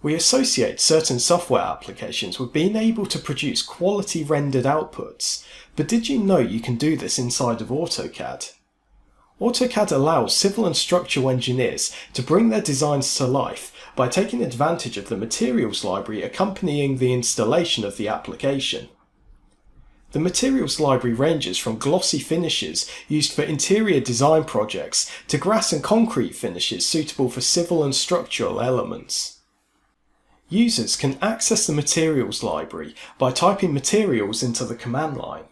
We associate certain software applications with being able to produce quality rendered outputs, but did you know you can do this inside of AutoCAD? AutoCAD allows civil and structural engineers to bring their designs to life by taking advantage of the materials library accompanying the installation of the application. The materials library ranges from glossy finishes used for interior design projects to grass and concrete finishes suitable for civil and structural elements. Users can access the materials library by typing materials into the command line.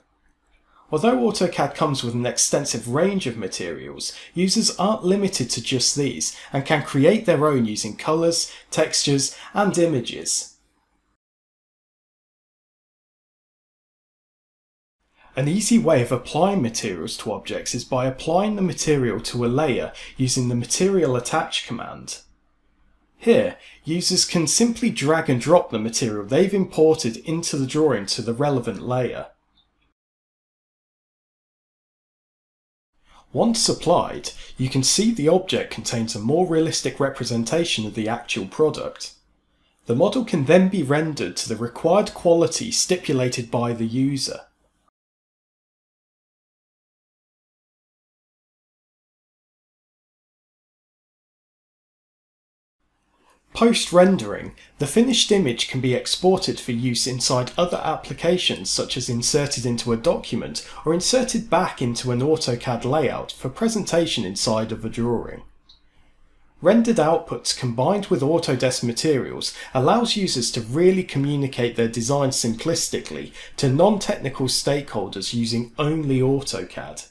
Although AutoCAD comes with an extensive range of materials, users aren't limited to just these and can create their own using colours, textures and images. An easy way of applying materials to objects is by applying the material to a layer using the Material Attach command. Here, users can simply drag and drop the material they've imported into the drawing to the relevant layer. Once applied, you can see the object contains a more realistic representation of the actual product. The model can then be rendered to the required quality stipulated by the user. Post-rendering, the finished image can be exported for use inside other applications such as inserted into a document or inserted back into an AutoCAD layout for presentation inside of a drawing. Rendered outputs combined with Autodesk materials allows users to really communicate their design simplistically to non-technical stakeholders using only AutoCAD.